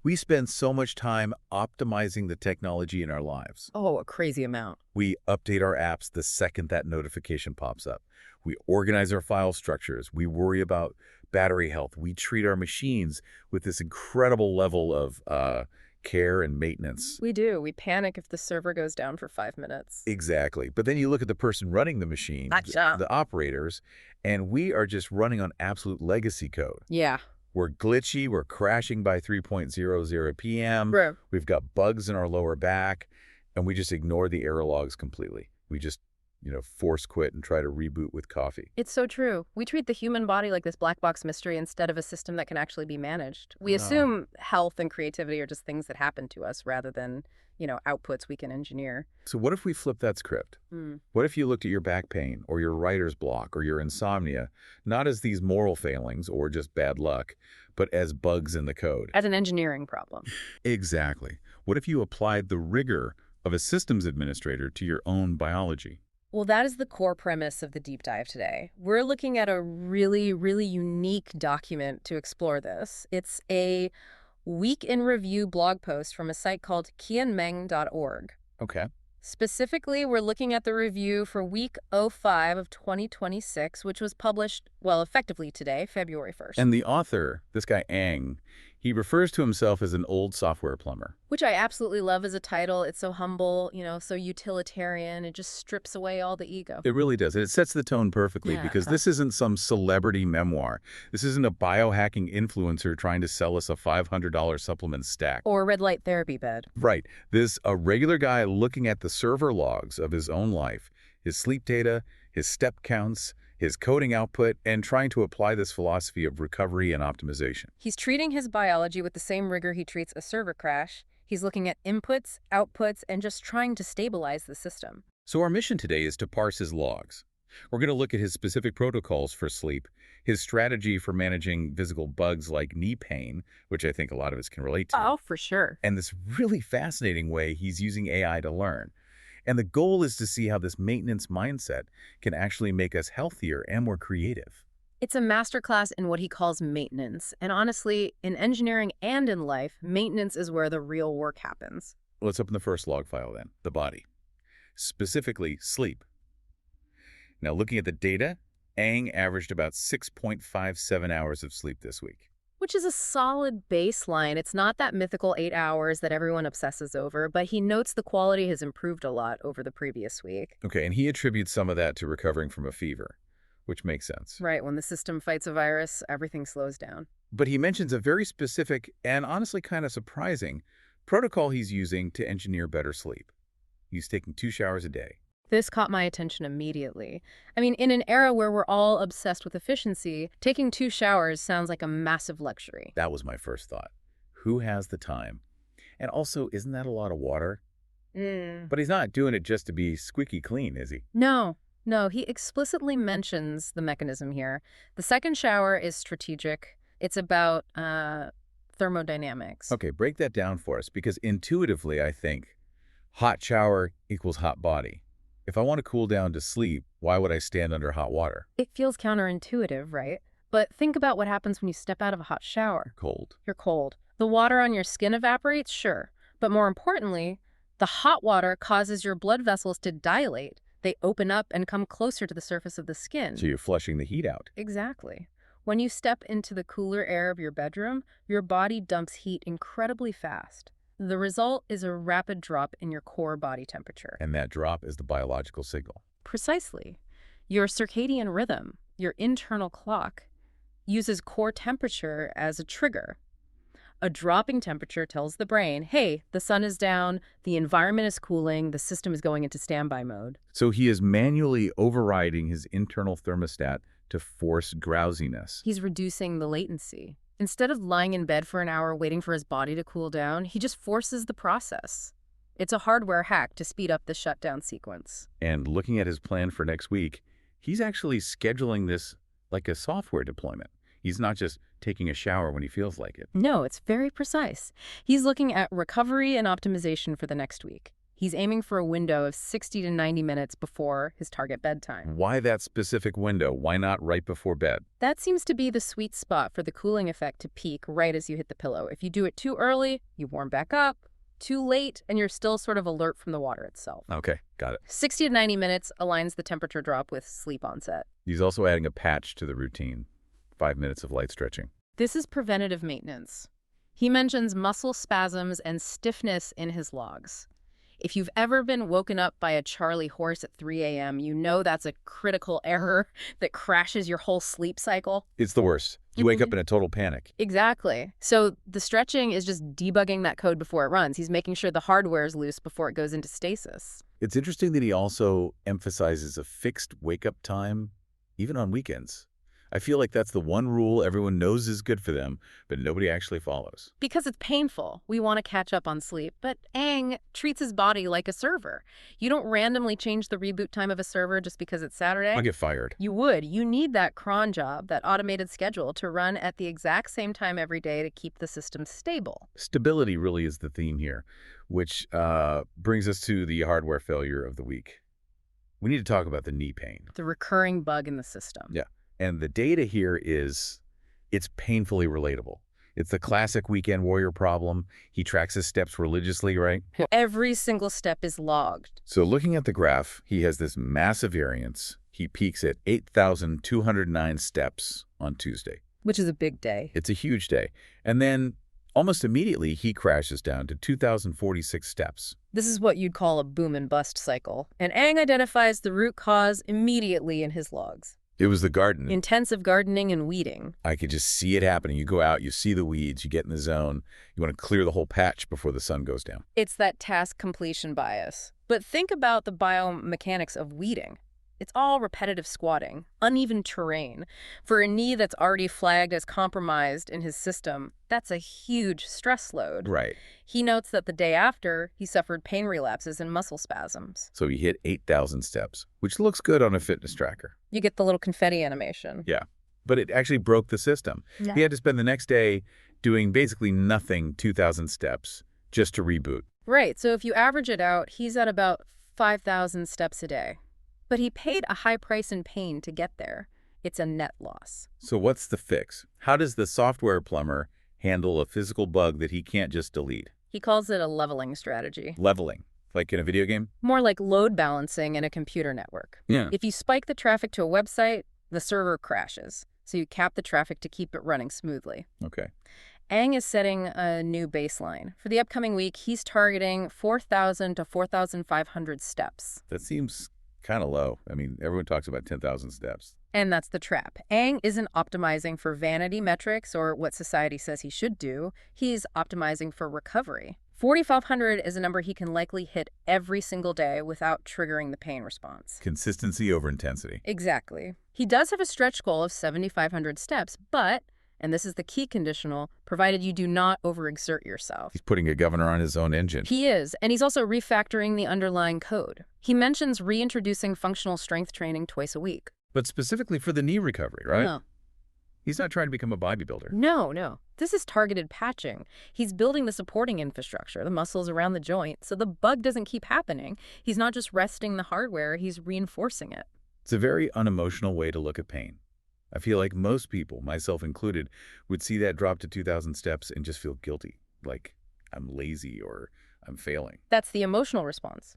We spend so much time optimizing the technology in our lives. Oh, a crazy amount. We update our apps the second that notification pops up. We organize our file structures. We worry about battery health. We treat our machines with this incredible level of care and maintenance. We do. We panic if the server goes down for 5 minutes. Exactly. But then you look at the person running the machine, Gotcha. the operators, and we are just running on absolute legacy code. Yeah. We're glitchy. We're crashing by 3:00 p.m. Bro. We've got bugs in our lower back, and we just ignore the error logs completely. We just, force quit and try to reboot with coffee. It's so true. We treat the human body like this black box mystery instead of a system that can actually be managed. We assume health and creativity are just things that happen to us rather than, outputs we can engineer. So what if we flip that script? What if you looked at your back pain or your writer's block or your insomnia, not as these moral failings or just bad luck, but as bugs in the code? As an engineering problem. Exactly. What if you applied the rigor of a systems administrator to your own biology? Well, that is the core premise of the deep dive today. We're looking at a really, really unique document to explore this. It's a week in review blog post from a site called qianmeng.org. Okay. Specifically, we're looking at the review for week 05 of 2026, which was published, well, effectively today, February 1st. And the author, this guy Ang, he refers to himself as an old software plumber. Which I absolutely love as a title. It's so humble, so utilitarian. It just strips away all the ego. It really does. And it sets the tone perfectly because this isn't some celebrity memoir. This isn't a biohacking influencer trying to sell us a $500 supplement stack. Or a red light therapy bed. Right. This a regular guy looking at the server logs of his own life, his sleep data, his step counts, his coding output, and trying to apply this philosophy of recovery and optimization. He's treating his biology with the same rigor he treats a server crash. He's looking at inputs, outputs, and just trying to stabilize the system. So our mission today is to parse his logs. We're going to look at his specific protocols for sleep, his strategy for managing physical bugs like knee pain, which I think a lot of us can relate to. Oh, for sure. And this really fascinating way he's using AI to learn. And the goal is to see how this maintenance mindset can actually make us healthier and more creative. It's a masterclass in what he calls maintenance. And honestly, in engineering and in life, maintenance is where the real work happens. Let's open the first log file then, the body. Specifically, sleep. Now, looking at the data, Ang averaged about 6.57 hours of sleep this week. Which is a solid baseline. It's not that mythical 8 hours that everyone obsesses over, but he notes the quality has improved a lot over the previous week. Okay, and he attributes some of that to recovering from a fever, which makes sense. Right, when the system fights a virus, everything slows down. But he mentions a very specific and honestly kind of surprising protocol he's using to engineer better sleep. He's taking 2 showers a day. This caught my attention immediately. I mean, in an era where we're all obsessed with efficiency, taking 2 showers sounds like a massive luxury. That was my first thought. Who has the time? And also, isn't that a lot of water? But he's not doing it just to be squeaky clean, is he? No, he explicitly mentions the mechanism here. The second shower is strategic. It's about thermodynamics. Okay, break that down for us, because intuitively I think hot shower equals hot body. If I want to cool down to sleep, why would I stand under hot water? It feels counterintuitive, right? But think about what happens when you step out of a hot shower. Cold. You're cold. The water on your skin evaporates, sure. But more importantly, the hot water causes your blood vessels to dilate. They open up and come closer to the surface of the skin. So you're flushing the heat out. Exactly. When you step into the cooler air of your bedroom, your body dumps heat incredibly fast. The result is a rapid drop in your core body temperature. And that drop is the biological signal. Precisely. Your circadian rhythm, your internal clock, uses core temperature as a trigger. A dropping temperature tells the brain, hey, the sun is down, the environment is cooling, the system is going into standby mode. So he is manually overriding his internal thermostat to force drowsiness. He's reducing the latency. Instead of lying in bed for an hour waiting for his body to cool down, he just forces the process. It's a hardware hack to speed up the shutdown sequence. And looking at his plan for next week, he's actually scheduling this like a software deployment. He's not just taking a shower when he feels like it. No, it's very precise. He's looking at recovery and optimization for the next week. He's aiming for a window of 60 to 90 minutes before his target bedtime. Why that specific window? Why not right before bed? That seems to be the sweet spot for the cooling effect to peak right as you hit the pillow. If you do it too early, you warm back up. Too late, and you're still sort of alert from the water itself. Okay, got it. 60 to 90 minutes aligns the temperature drop with sleep onset. He's also adding a patch to the routine. 5 minutes of light stretching. This is preventative maintenance. He mentions muscle spasms and stiffness in his logs. If you've ever been woken up by a Charlie horse at 3 a.m., you know that's a critical error that crashes your whole sleep cycle. It's the worst. You wake up in a total panic. Exactly. So the stretching is just debugging that code before it runs. He's making sure the hardware is loose before it goes into stasis. It's interesting that he also emphasizes a fixed wake-up time, even on weekends. I feel like that's the one rule everyone knows is good for them, but nobody actually follows. Because it's painful. We want to catch up on sleep, but Aang treats his body like a server. You don't randomly change the reboot time of a server just because it's Saturday. I'll get fired. You would. You need that cron job, that automated schedule, to run at the exact same time every day to keep the system stable. Stability really is the theme here, which brings us to the hardware failure of the week. We need to talk about the knee pain. The recurring bug in the system. Yeah. And the data here it's painfully relatable. It's the classic weekend warrior problem. He tracks his steps religiously, right? Every single step is logged. So looking at the graph, he has this massive variance. He peaks at 8,209 steps on Tuesday. Which is a big day. It's a huge day. And then almost immediately, he crashes down to 2,046 steps. This is what you'd call a boom and bust cycle. And Aang identifies the root cause immediately in his logs. It was the garden. Intensive gardening and weeding. I could just see it happening. You go out, you see the weeds, you get in the zone. You want to clear the whole patch before the sun goes down. It's that task completion bias. But think about the biomechanics of weeding. It's all repetitive squatting, uneven terrain. For a knee that's already flagged as compromised in his system, that's a huge stress load. Right. He notes that the day after, he suffered pain relapses and muscle spasms. So he hit 8,000 steps, which looks good on a fitness tracker. You get the little confetti animation. Yeah. But it actually broke the system. Yeah. He had to spend the next day doing basically nothing, 2,000 steps, just to reboot. Right. So if you average it out, he's at about 5,000 steps a day. But he paid a high price in pain to get there. It's a net loss. So what's the fix? How does the software plumber handle a physical bug that he can't just delete? He calls it a leveling strategy. Leveling, like in a video game? More like load balancing in a computer network. Yeah. If you spike the traffic to a website, the server crashes. So you cap the traffic to keep it running smoothly. Okay. Aang is setting a new baseline. For the upcoming week, he's targeting 4,000 to 4,500 steps. That seems kind of low. I mean, everyone talks about 10,000 steps. And that's the trap. Aang isn't optimizing for vanity metrics or what society says he should do. He's optimizing for recovery. 4,500 is a number he can likely hit every single day without triggering the pain response. Consistency over intensity. Exactly. He does have a stretch goal of 7,500 steps, but, and this is the key conditional, provided you do not overexert yourself. He's putting a governor on his own engine. He is, and he's also refactoring the underlying code. He mentions reintroducing functional strength training twice a week. But specifically for the knee recovery, right? No. He's not trying to become a bodybuilder. No. This is targeted patching. He's building the supporting infrastructure, the muscles around the joint, so the bug doesn't keep happening. He's not just resting the hardware, he's reinforcing it. It's a very unemotional way to look at pain. I feel like most people, myself included, would see that drop to 2,000 steps and just feel guilty, like I'm lazy or I'm failing. That's the emotional response.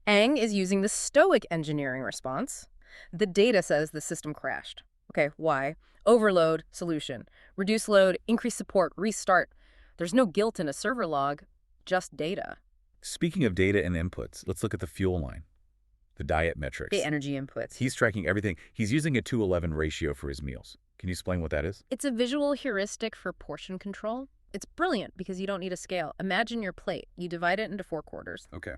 Aang is using the stoic engineering response. The data says the system crashed. Okay, why? Overload, solution. Reduce load, increase support, restart. There's no guilt in a server log, just data. Speaking of data and inputs, let's look at the fuel line, the diet metrics. The energy inputs. He's tracking everything. He's using a 2:11 ratio for his meals. Can you explain what that is? It's a visual heuristic for portion control. It's brilliant because you don't need a scale. Imagine your plate. You divide it into 4 quarters. Okay.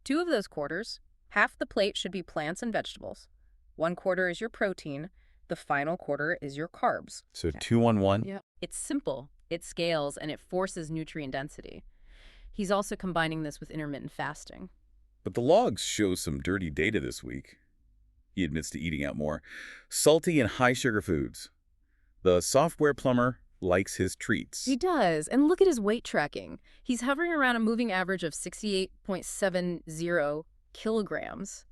2 of those quarters, half the plate should be plants and vegetables. 1 quarter is your protein. The final quarter is your carbs. So 2-1-1? Yeah. It's simple, it scales, and it forces nutrient density. He's also combining this with intermittent fasting. But the logs show some dirty data this week. He admits to eating out more. Salty and high sugar foods. The software plumber likes his treats. He does. And look at his weight tracking. He's hovering around a moving average of 68.70 kilograms.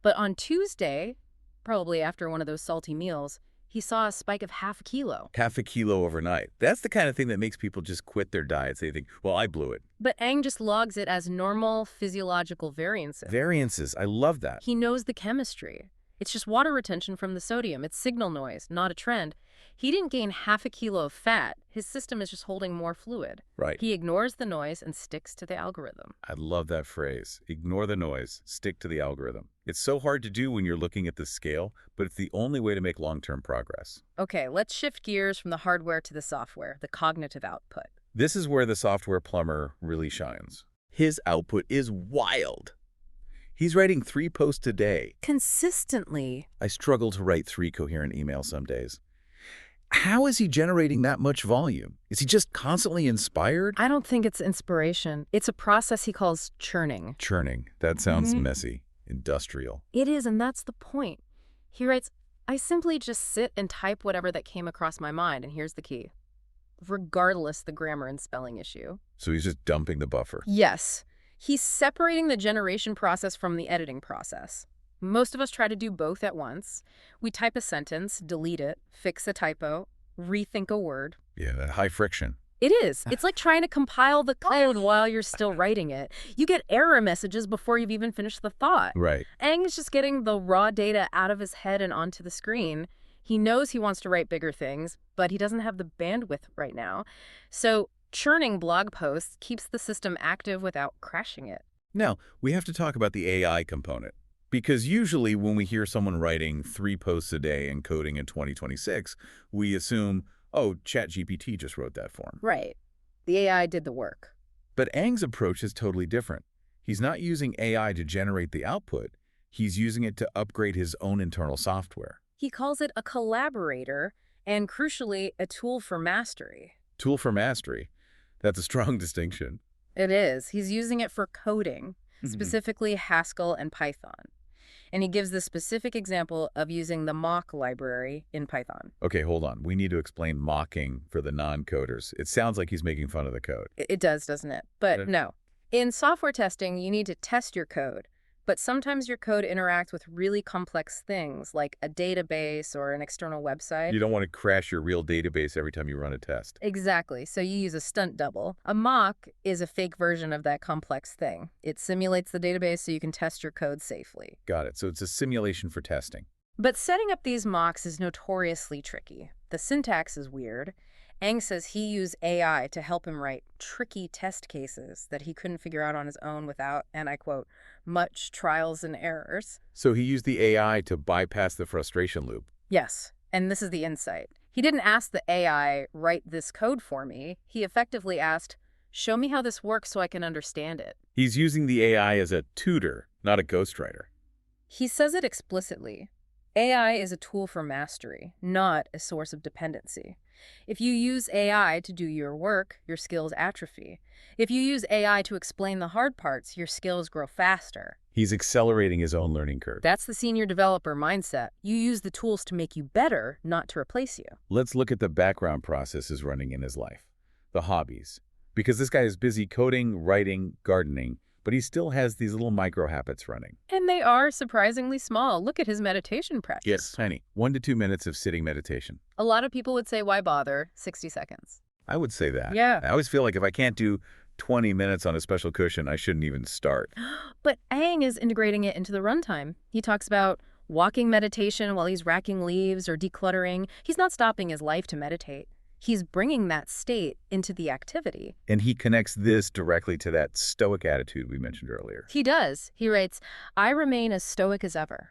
But on Tuesday, probably after one of those salty meals, he saw a spike of half a kilo. Half a kilo overnight. That's the kind of thing that makes people just quit their diets. They think, well, I blew it. But Ang just logs it as normal physiological variances. Variances. I love that. He knows the chemistry. It's just water retention from the sodium. It's signal noise, not a trend. He didn't gain half a kilo of fat. His system is just holding more fluid. Right. He ignores the noise and sticks to the algorithm. I love that phrase. Ignore the noise, stick to the algorithm. It's so hard to do when you're looking at the scale, but it's the only way to make long-term progress. Okay, let's shift gears from the hardware to the software, the cognitive output. This is where the software plumber really shines. His output is wild. He's writing 3 posts a day. Consistently. I struggle to write 3 coherent emails some days. How is he generating that much volume? Is he just constantly inspired? I don't think it's inspiration. It's a process he calls churning. Churning. That sounds messy. Industrial. It is, and that's the point. He writes, I simply just sit and type whatever that came across my mind, and here's the key. Regardless the grammar and spelling issue. So he's just dumping the buffer. Yes. He's separating the generation process from the editing process. Most of us try to do both at once. We type a sentence, delete it, fix a typo, rethink a word. Yeah, that high friction. It is. It's like trying to compile the code while you're still writing it. You get error messages before you've even finished the thought. Right. Aang is just getting the raw data out of his head and onto the screen. He knows he wants to write bigger things, but he doesn't have the bandwidth right now. So churning blog posts keeps the system active without crashing it. Now, we have to talk about the AI component. Because usually when we hear someone writing 3 posts a day and coding in 2026, we assume, oh, ChatGPT just wrote that for him. Right. The AI did the work. But Aang's approach is totally different. He's not using AI to generate the output. He's using it to upgrade his own internal software. He calls it a collaborator and, crucially, a tool for mastery. Tool for mastery. That's a strong distinction. It is. He's using it for coding, specifically Haskell and Python. And he gives the specific example of using the mock library in Python. Okay, hold on. We need to explain mocking for the non-coders. It sounds like he's making fun of the code. It does, doesn't it? But no. In software testing, you need to test your code. But sometimes your code interacts with really complex things like a database or an external website. You don't want to crash your real database every time you run a test. Exactly. So you use a stunt double. A mock is a fake version of that complex thing. It simulates the database so you can test your code safely. Got it. So it's a simulation for testing. But setting up these mocks is notoriously tricky. The syntax is weird. Aang says he used AI to help him write tricky test cases that he couldn't figure out on his own without, and I quote, much trials and errors. So he used the AI to bypass the frustration loop. Yes, and this is the insight. He didn't ask the AI, write this code for me. He effectively asked, show me how this works so I can understand it. He's using the AI as a tutor, not a ghostwriter. He says it explicitly. AI is a tool for mastery, not a source of dependency. If you use AI to do your work, your skills atrophy. If you use AI to explain the hard parts, your skills grow faster. He's accelerating his own learning curve. That's the senior developer mindset. You use the tools to make you better, not to replace you. Let's look at the background processes running in his life. The hobbies. Because this guy is busy coding, writing, gardening, but he still has these little micro habits running. And they are surprisingly small. Look at his meditation practice. Yes, tiny. 1 to 2 minutes of sitting meditation. A lot of people would say, why bother? 60 seconds. I would say that. Yeah. I always feel like if I can't do 20 minutes on a special cushion, I shouldn't even start. But Aang is integrating it into the runtime. He talks about walking meditation while he's racking leaves or decluttering. He's not stopping his life to meditate. He's bringing that state into the activity. And he connects this directly to that stoic attitude we mentioned earlier. He does. He writes, I remain as stoic as ever.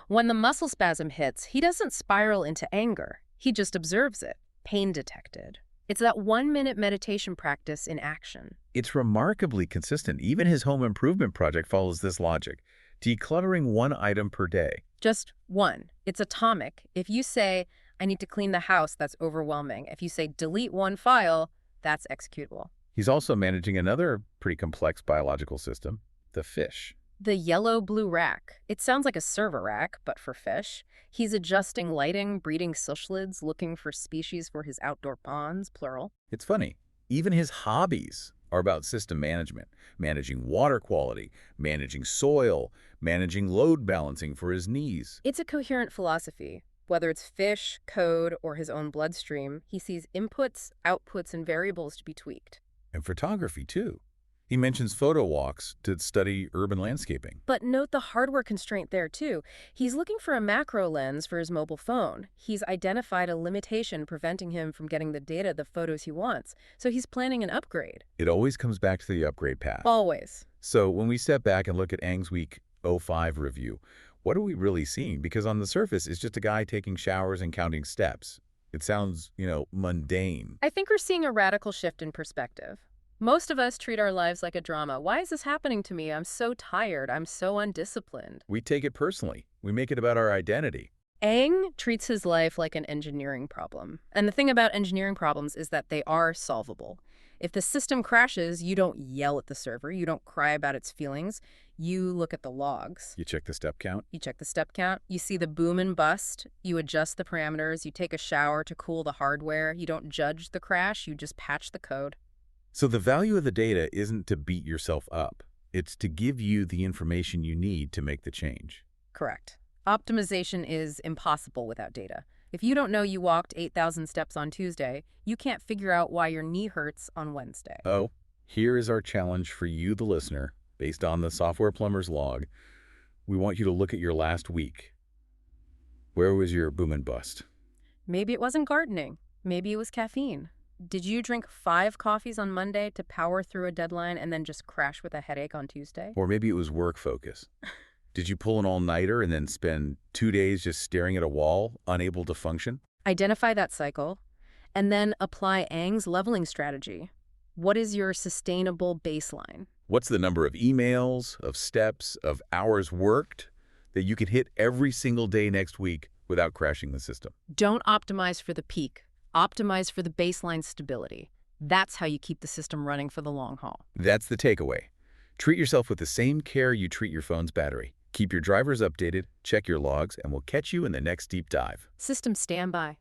When the muscle spasm hits, he doesn't spiral into anger. He just observes it, pain detected. It's that 1-minute meditation practice in action. It's remarkably consistent. Even his home improvement project follows this logic. Decluttering 1 item per day. Just one. It's atomic. If you say, I need to clean the house, that's overwhelming. If you say delete 1 file, that's executable. He's also managing another pretty complex biological system, the fish. The yellow-blue rack. It sounds like a server rack, but for fish. He's adjusting lighting, breeding cichlids, looking for species for his outdoor ponds, plural. It's funny. Even his hobbies are about system management, managing water quality, managing soil, managing load balancing for his knees. It's a coherent philosophy. Whether it's fish, code, or his own bloodstream, he sees inputs, outputs, and variables to be tweaked. And photography, too. He mentions photo walks to study urban landscaping. But note the hardware constraint there, too. He's looking for a macro lens for his mobile phone. He's identified a limitation preventing him from getting the data, the photos he wants. So he's planning an upgrade. It always comes back to the upgrade path. Always. So when we step back and look at Ang's Week '05 review, what are we really seeing? Because on the surface, it's just a guy taking showers and counting steps. It sounds, mundane. I think we're seeing a radical shift in perspective. Most of us treat our lives like a drama. Why is this happening to me? I'm so tired. I'm so undisciplined. We take it personally. We make it about our identity. Aang treats his life like an engineering problem. And the thing about engineering problems is that they are solvable. If the system crashes, you don't yell at the server. You don't cry about its feelings. You look at the logs. You check the step count. You check the step count. You see the boom and bust. You adjust the parameters. You take a shower to cool the hardware. You don't judge the crash. You just patch the code. So the value of the data isn't to beat yourself up. It's to give you the information you need to make the change. Correct. Optimization is impossible without data. If you don't know you walked 8,000 steps on Tuesday, you can't figure out why your knee hurts on Wednesday. Oh, here is our challenge for you, the listener, based on the Software Plumber's log. We want you to look at your last week. Where was your boom and bust? Maybe it wasn't gardening. Maybe it was caffeine. Did you drink 5 coffees on Monday to power through a deadline and then just crash with a headache on Tuesday? Or maybe it was work focus. Did you pull an all-nighter and then spend 2 days just staring at a wall, unable to function? Identify that cycle, and then apply Aang's leveling strategy. What is your sustainable baseline? What's the number of emails, of steps, of hours worked that you can hit every single day next week without crashing the system? Don't optimize for the peak. Optimize for the baseline stability. That's how you keep the system running for the long haul. That's the takeaway. Treat yourself with the same care you treat your phone's battery. Keep your drivers updated, check your logs, and we'll catch you in the next deep dive. System standby.